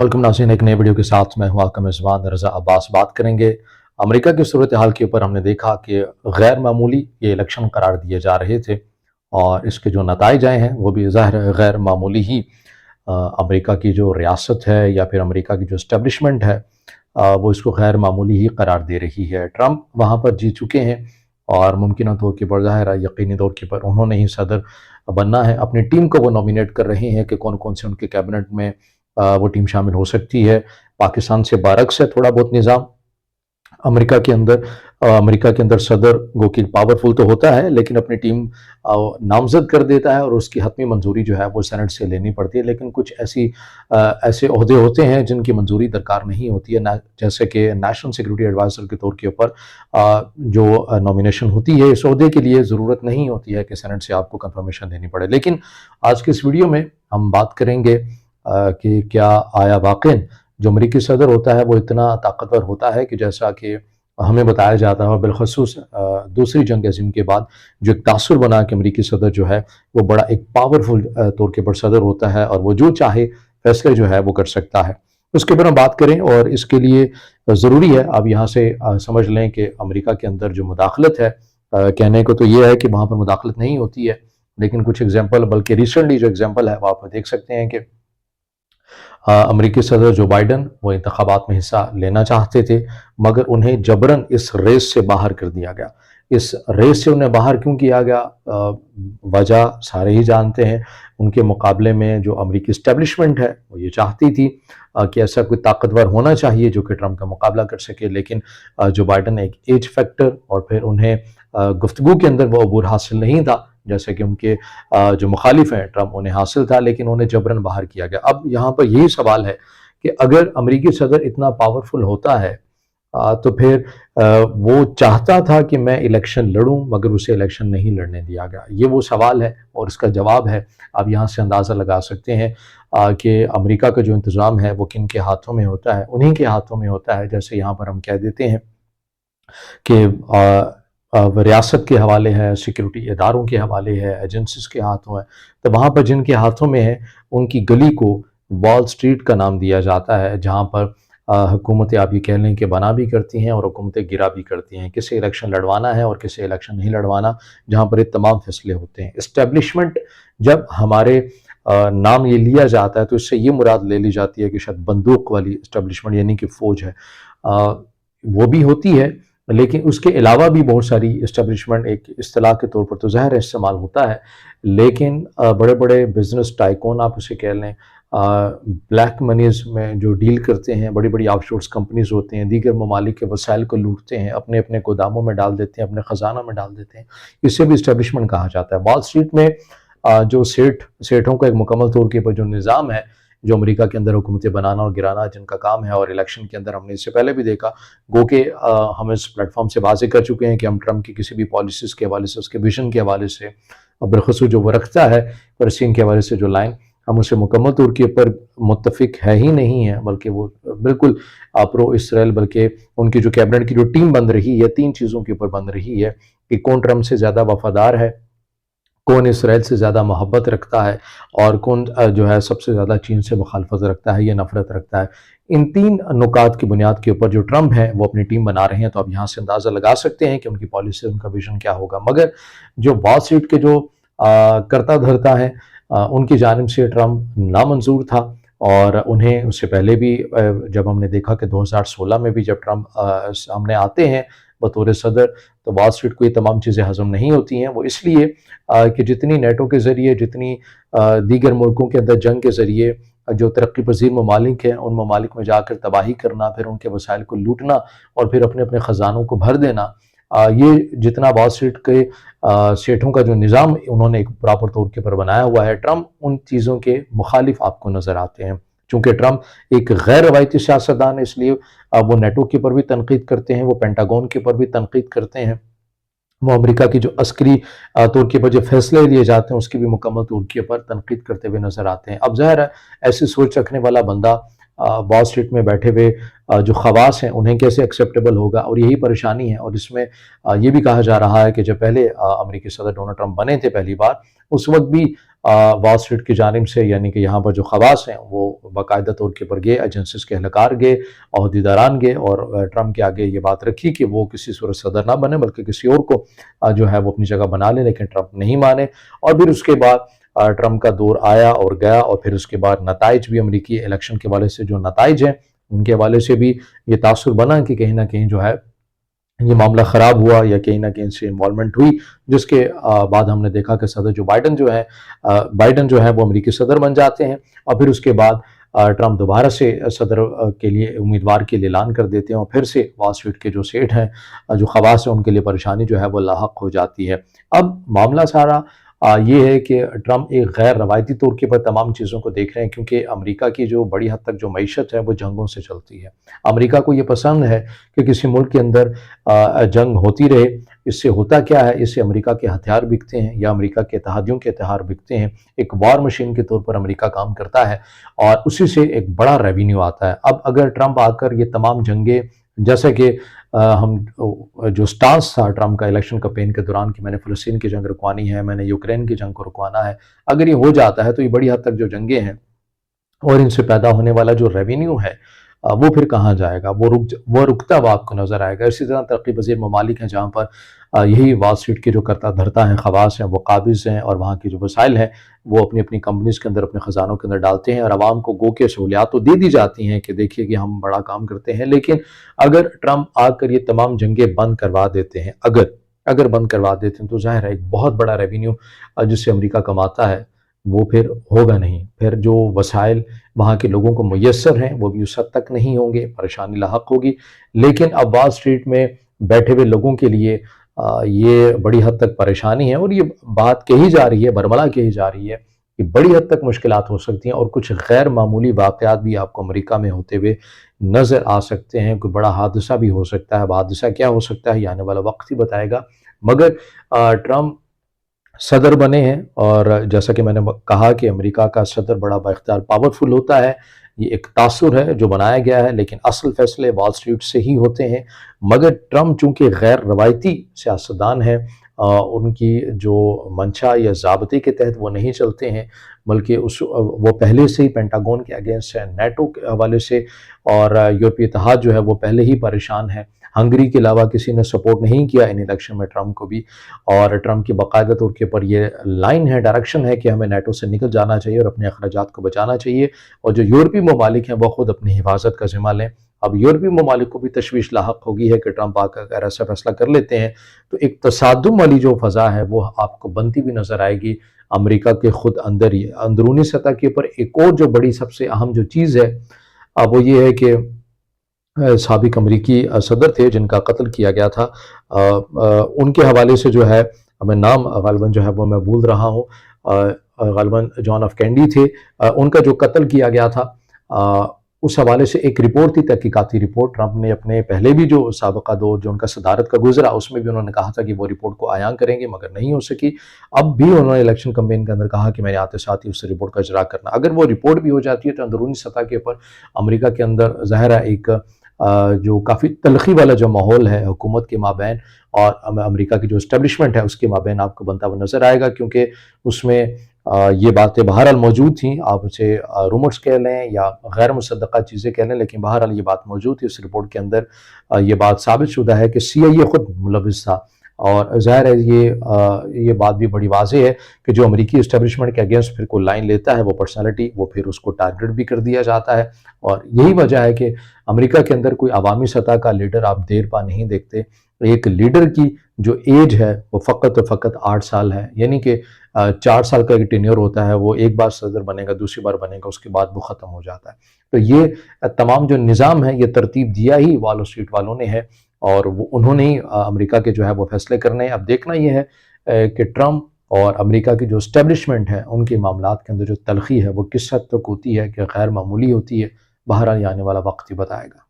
Welcome नाज़रीन, एक नए वीडियो के साथ मैं हूं आपका मेज़बान रज़ा अब्बास। बात करेंगे अमेरिका की सूरत हाल के ऊपर। हमने देखा कि गैर मामूली ये इलेक्शन करार दिए जा रहे थे और इसके जो नताइज आए हैं वो भी ज़ाहिर है गैर मामूली ही। अमेरिका की जो रियासत है या फिर अमेरिका की जो इस्टेब्लिशमेंट है वो इसको गैर मामूली ही करार दे रही है। ट्रंप वहाँ पर जीत चुके हैं और मुमकिन तौर के पर ज़ाहिर है यकीनी तौर के पर उन्होंने ही सदर बनना है। अपनी टीम को वो नॉमिनेट कर रहे हैं कि कौन कौन से उनके कैबिनेट में वो टीम शामिल हो सकती है। पाकिस्तान से बारक्स है थोड़ा बहुत निज़ाम अमेरिका के अंदर सदर गो कि पावरफुल तो होता है लेकिन अपनी टीम नामजद कर देता है और उसकी हतमी मंजूरी जो है वो सेनेट से लेनी पड़ती है। लेकिन कुछ ऐसे ओहदे होते हैं जिनकी मंजूरी दरकार नहीं होती है, जैसे कि नेशनल सिक्योरिटी एडवाइज़र के तौर के ऊपर जो नॉमिनेशन होती है इस ओहदे के लिए ज़रूरत नहीं होती है कि सेनेट से आपको कंफर्मेशन देनी पड़े। लेकिन आज के इस वीडियो में हम बात करेंगे कि क्या आया वाक़ई जो अमरीकी सदर होता है वो इतना ताकतवर होता है कि जैसा कि हमें बताया जाता है। और बिलखसूस दूसरी जंग अज़ीम के बाद जो एक तासुर बना कि अमरीकी सदर जो है वो बड़ा एक पावरफुल तौर के ऊपर सदर होता है और वो जो चाहे फैसले जो है वो कर सकता है। उसके ऊपर हम बात करें और इसके लिए ज़रूरी है आप यहाँ से समझ लें कि अमरीका के अंदर जो मुदाखलत है, कहने को तो ये है कि वहाँ पर मुदाखलत नहीं होती है, लेकिन कुछ एग्जाम्पल बल्कि रिसेंटली जो एग्जाम्पल है वो आप देख सकते हैं कि अमेरिकी सदर जो बाइडन वो इंतखाबात में हिस्सा लेना चाहते थे मगर उन्हें जबरन इस रेस से बाहर कर दिया गया। इस रेस से उन्हें बाहर क्यों किया गया, वजह सारे ही जानते हैं। उनके मुकाबले में जो अमेरिकी इस्टेब्लिशमेंट है वो ये चाहती थी कि ऐसा कोई ताकतवर होना चाहिए जो कि ट्रंप का मुकाबला कर सके। लेकिन जो बाइडन एक एज फैक्टर और फिर उन्हें गुफ्तगू के अंदर वो अबूर हासिल नहीं था जैसे कि उनके जो मुखालिफ हैं ट्रंप उन्हें हासिल था, लेकिन उन्हें जबरन बाहर किया गया। अब यहाँ पर यही सवाल है कि अगर अमेरिकी सदर इतना पावरफुल होता है तो फिर वो चाहता था कि मैं इलेक्शन लड़ूं मगर उसे इलेक्शन नहीं लड़ने दिया गया। ये वो सवाल है और इसका जवाब है। आप यहाँ से अंदाज़ा लगा सकते हैं कि अमेरिका का जो इंतज़ाम है वो किन के हाथों में होता है, उन्हीं के हाथों में होता है। जैसे यहाँ पर हम कह देते हैं कि रियासत के हवाले है, सिक्योरिटी इदारों के हवाले है, एजेंसीज के हाथों है, तो वहाँ पर जिनके हाथों में है उनकी गली को वॉल स्ट्रीट का नाम दिया जाता है, जहाँ पर हुकूमतें आप ये कह लें कि बना भी करती हैं और हुकूमतें गिरा भी करती हैं। किसे इलेक्शन लड़वाना है और किसे इलेक्शन नहीं लड़वाना, जहाँ पर ये तमाम फैसले होते हैं। इस्टेब्लिशमेंट जब हमारे नाम ये लिया जाता है तो इससे ये मुराद ले ली जाती है कि शायद बंदूक वाली इस्टेब्लिशमेंट यानी कि फ़ौज है, वो भी होती है। लेकिन उसके अलावा भी बहुत सारी इस्टेब्लिशमेंट एक इस्तिलाह के तौर पर तो ज़ाहिर इस्तेमाल होता है, लेकिन बड़े बड़े बिजनेस टाइकून आप उसे कह लें, ब्लैक मनीज़ में जो डील करते हैं, बड़ी बड़ी ऑफशोर्स कंपनीज होते हैं, दीगर ममालिक के वसाइल को लूटते हैं, अपने अपने गोदामों में डाल देते हैं, अपने ख़जाना में डाल देते हैं, इसे भी इस्टेब्लिशमेंट कहा जाता है। वॉल स्ट्रीट में जो सेठों का एक मुकम्मल तौर के ऊपर जो निज़ाम है, जो अमेरिका के अंदर हुकूमतें बनाना और गिराना जिनका काम है, और इलेक्शन के अंदर हमने इससे पहले भी देखा, गो के हम इस प्लेटफॉर्म से वाज़े कर चुके हैं कि हम ट्रंप की किसी भी पॉलिसीज़ के हवाले से, उसके विजन के हवाले से और बिलखसूस जो वो रखता है फलस्तीन के हवाले से जो लाइन, हम उसे मुकम्मल तौर के ऊपर मुत्तफ़िक है ही नहीं है, बल्कि वो बिल्कुल प्रो इसराइल, बल्कि उनकी जो कैबिनेट की जो टीम बन रही है 3 चीज़ों के ऊपर बन रही है कि कौन ट्रंप से ज़्यादा वफ़ादार है, कौन इसराइल से ज़्यादा मोहब्बत रखता है और कौन जो है सबसे ज़्यादा चीन से मुखालफत रखता है या नफ़रत रखता है। इन 3 नुकात की बुनियाद के ऊपर जो ट्रंप है वो अपनी टीम बना रहे हैं, तो आप यहाँ से अंदाज़ा लगा सकते हैं कि उनकी पॉलिसी, उनका विजन क्या होगा। मगर जो वॉल स्ट्रीट के जो करता धरता है, उनकी जानिब से ट्रंप नामंजूर था और उन्हें उससे पहले भी जब हमने देखा कि 2016 में भी जब ट्रंप सामने आते हैं बतौर सदर, तो वॉल स्ट्रीट को ये तमाम चीज़ें हज़म नहीं होती हैं। वो इसलिए कि जितनी नेटो के ज़रिए, जितनी दीगर मुल्कों के अंदर जंग के ज़रिए जो तरक्की पजीर ममालिक हैं, उन ममालिक में जाकर तबाही करना, फिर उनके वसाइल को लूटना और फिर अपने अपने ख़जानों को भर देना, ये जितना वॉल स्ट्रीट के सेठों का जो निज़ाम उन्होंने एक प्रॉपर तौर के ऊपर बनाया हुआ है, ट्रंप उन चीज़ों के मुखालिफ आपको नज़र आते हैं। चूँकि ट्रंप एक गैर रवायती सियासतदान है, इसलिए वो नेटो के ऊपर भी तनकीद करते हैं, वो पेंटागन के ऊपर भी तनकीद करते हैं, वो अमेरिका की जो अस्करी तौर के ऊपर जो फैसले लिए जाते हैं उसकी भी मुकम्मल तौर के ऊपर तनकीद करते हुए नज़र आते हैं। अब ज़ाहिर है ऐसी सोच रखने वाला बंदा वॉल स्ट्रीट में बैठे हुए जो खवास हैं उन्हें कैसे एक्सेप्टेबल होगा, और यही परेशानी है। और इसमें ये भी कहा जा रहा है कि जब पहले अमेरिकी सदर डोनाल्ड ट्रंप बने थे पहली बार, उस वक्त भी وال اسٹریٹ کی جانب سے، یعنی کہ یہاں پر جو خواص ہیں وہ باقاعدہ طور کے پر گئے، ایجنسیز کے اہلکار گئے، عہدیداران گئے، اور ٹرمپ کے آگے یہ بات رکھی کہ وہ کسی صورت صدر نہ بنے بلکہ کسی اور کو جو ہے وہ اپنی جگہ بنا لے، لیکن ٹرمپ نہیں مانے۔ اور پھر اس کے بعد ٹرمپ کا دور آیا اور گیا، اور پھر اس کے بعد نتائج بھی، امریکی الیکشن کے حوالے سے جو نتائج ہیں ان کے حوالے سے بھی یہ تاثر بنا کہ کہیں نہ کہیں جو ہے یہ معاملہ خراب ہوا، یا کہیں نہ کہیں سے انوالومنٹ ہوئی، جس کے بعد ہم نے دیکھا کہ صدر جو بائیڈن جو ہے وہ امریکی صدر بن جاتے ہیں، اور پھر اس کے بعد ٹرمپ دوبارہ سے صدر کے لیے امیدوار کے لیے اعلان کر دیتے ہیں، اور پھر سے وال اسٹریٹ کے جو سیٹ ہیں، جو خواص ہیں، ان کے لیے پریشانی جو ہے وہ لاحق ہو جاتی ہے۔ اب معاملہ سارا یہ ہے کہ ٹرمپ ایک غیر روایتی طور کے پر تمام چیزوں کو دیکھ رہے ہیں، کیونکہ امریکہ کی جو بڑی حد تک جو معیشت ہے وہ جنگوں سے چلتی ہے۔ امریکہ کو یہ پسند ہے کہ کسی ملک کے اندر جنگ ہوتی رہے۔ اس سے ہوتا کیا ہے؟ اس سے امریکہ کے ہتھیار بکتے ہیں، یا امریکہ کے اتحادیوں کے ہتھیار بکتے ہیں۔ ایک وار مشین کے طور پر امریکہ کام کرتا ہے، اور اسی سے ایک بڑا ریونیو آتا ہے۔ اب اگر ٹرمپ آ کر یہ تمام جنگیں، جیسا کہ ہم جو سٹانس تھا ٹرمپ کا الیکشن کمپین کے دوران کہ میں نے فلسطین کی جنگ رکوانی ہے، میں نے یوکرین کی جنگ کو رکوانا ہے، اگر یہ ہو جاتا ہے تو یہ بڑی حد تک جو جنگیں ہیں اور ان سے پیدا ہونے والا جو ریونیو ہے وہ پھر کہاں جائے گا؟ وہ رکتا ہوا آپ کو نظر آئے گا۔ اسی طرح ترقی پذیر ممالک ہیں جہاں پر یہی وال اسٹریٹ کے جو کرتا دھرتا ہیں، خواص ہیں، وہ قابض ہیں، اور وہاں کی جو وسائل ہیں وہ اپنی اپنی کمپنیز کے اندر، اپنے خزانوں کے اندر ڈالتے ہیں، اور عوام کو گو کے سہولیات تو دے دی جاتی ہیں کہ دیکھیے کہ ہم بڑا کام کرتے ہیں۔ لیکن اگر ٹرمپ آ کر یہ تمام جنگیں بند کروا دیتے ہیں، اگر بند کروا دیتے ہیں، تو ظاہر ہے ایک بہت بڑا ریونیو جس سے امریکہ کماتا ہے وہ پھر ہوگا نہیں۔ پھر جو وسائل وہاں کے لوگوں کو میسر ہیں وہ بھی اس حد تک نہیں ہوں گے، پریشانی لاحق ہوگی۔ لیکن اب وال اسٹریٹ میں بیٹھے ہوئے لوگوں کے لیے یہ بڑی حد تک پریشانی ہے، اور یہ بات کہی جا رہی ہے، برملا کہی جا رہی ہے کہ بڑی حد تک مشکلات ہو سکتی ہیں، اور کچھ غیر معمولی واقعات بھی آپ کو امریکہ میں ہوتے ہوئے نظر آ سکتے ہیں۔ کوئی بڑا حادثہ بھی ہو سکتا ہے۔ اب حادثہ کیا ہو سکتا ہے یہ آنے والا وقت ہی بتائے گا۔ مگر ٹرمپ صدر بنے ہیں، اور جیسا کہ میں نے کہا کہ امریکہ کا صدر بڑا بااختیار پاورفل ہوتا ہے، یہ ایک تاثر ہے جو بنایا گیا ہے، لیکن اصل فیصلے وال اسٹریٹ سے ہی ہوتے ہیں۔ مگر ٹرمپ چونکہ غیر روایتی سیاستدان ہیں، ان کی جو منشا یا ضابطے کے تحت وہ نہیں چلتے ہیں، بلکہ وہ پہلے سے ہی پینٹاگون کے اگینسٹ ہے، نیٹو کے حوالے سے، اور یورپی اتحاد جو ہے وہ پہلے ہی پریشان ہے۔ ہنگری کے علاوہ کسی نے سپورٹ نہیں کیا ان الیکشن میں ٹرمپ کو بھی، اور ٹرمپ کی باقاعدہ طور کے پر یہ لائن ہے، ڈائریکشن ہے کہ ہمیں نیٹو سے نکل جانا چاہیے اور اپنے اخراجات کو بچانا چاہیے، اور جو یورپی ممالک ہیں وہ خود اپنی حفاظت کا ذمہ لیں۔ اب یورپی ممالک کو بھی تشویش لاحق ہوگی ہے کہ ٹرمپ آ کر اگر ایسا فیصلہ کر لیتے ہیں تو ایک تصادم والی جو فضا ہے وہ آپ کو بنتی بھی نظر آئے گی امریکہ کے خود اندر ہی۔ اندرونی سطح کے اوپر ایک اور جو بڑی سب سے اہم جو چیز ہے وہ یہ ہے کہ سابق امریکی صدر تھے جن کا قتل کیا گیا تھا، ان کے حوالے سے جو ہے، میں نام غالباً جو ہے وہ میں بھول رہا ہوں، غالباً جان ایف کینیڈی تھے، ان کا جو قتل کیا گیا تھا، اس حوالے سے ایک رپورٹ تھی، تحقیقاتی رپورٹ۔ ٹرمپ نے اپنے پہلے بھی جو سابقہ دور جو ان کا صدارت کا گزرا اس میں بھی انہوں نے کہا تھا کہ وہ رپورٹ کو عیاں کریں گے، مگر نہیں ہو سکی۔ اب بھی انہوں نے الیکشن کمپین کے اندر کہا کہ میں نے آتے ساتھ ہی اس رپورٹ کا اجرا کرنا۔ اگر وہ رپورٹ بھی ہو جاتی ہے تو اندرونی سطح کے اوپر امریکہ کے اندر ظاہر ہے ایک جو کافی تلخی والا جو ماحول ہے حکومت کے مابین اور امریکہ کی جو اسٹیبلشمنٹ ہے اس کے مابین آپ کو بنتا ہوا نظر آئے گا، کیونکہ اس میں یہ باتیں بہرحال موجود تھیں، آپ اسے رومرز کہہ لیں یا غیر مصدقہ چیزیں کہہ لیں، لیکن بہرحال یہ بات موجود تھی۔ اس رپورٹ کے اندر یہ بات ثابت شدہ ہے کہ سی آئی اے خود ملوث تھا، اور ظاہر ہے یہ بات بھی بڑی واضح ہے کہ جو امریکی اسٹیبلشمنٹ کے اگینسٹ پھر کوئی لائن لیتا ہے وہ پرسنالٹی، وہ پھر اس کو ٹارگٹ بھی کر دیا جاتا ہے، اور یہی وجہ ہے کہ امریکہ کے اندر کوئی عوامی سطح کا لیڈر آپ دیر پا نہیں دیکھتے۔ ایک لیڈر کی جو ایج ہے وہ فقط و فقط 8 سال ہے، یعنی کہ 4 سال کا ایک ٹینیور ہوتا ہے، وہ ایک بار صدر بنے گا، دوسری بار بنے گا، اس کے بعد وہ ختم ہو جاتا ہے۔ تو یہ تمام جو نظام ہے یہ ترتیب دیا ہی وال اسٹریٹ والوں نے ہے، اور انہوں نے ہی امریکہ کے جو ہے وہ فیصلے کرنے ہیں۔ اب دیکھنا یہ ہے کہ ٹرمپ اور امریکہ کی جو اسٹیبلشمنٹ ہے ان کے معاملات کے اندر جو تلخی ہے وہ کس حد تک ہوتی ہے کہ غیر معمولی ہوتی ہے۔ بہرحال یہ آنے والا وقت ہی بتائے گا۔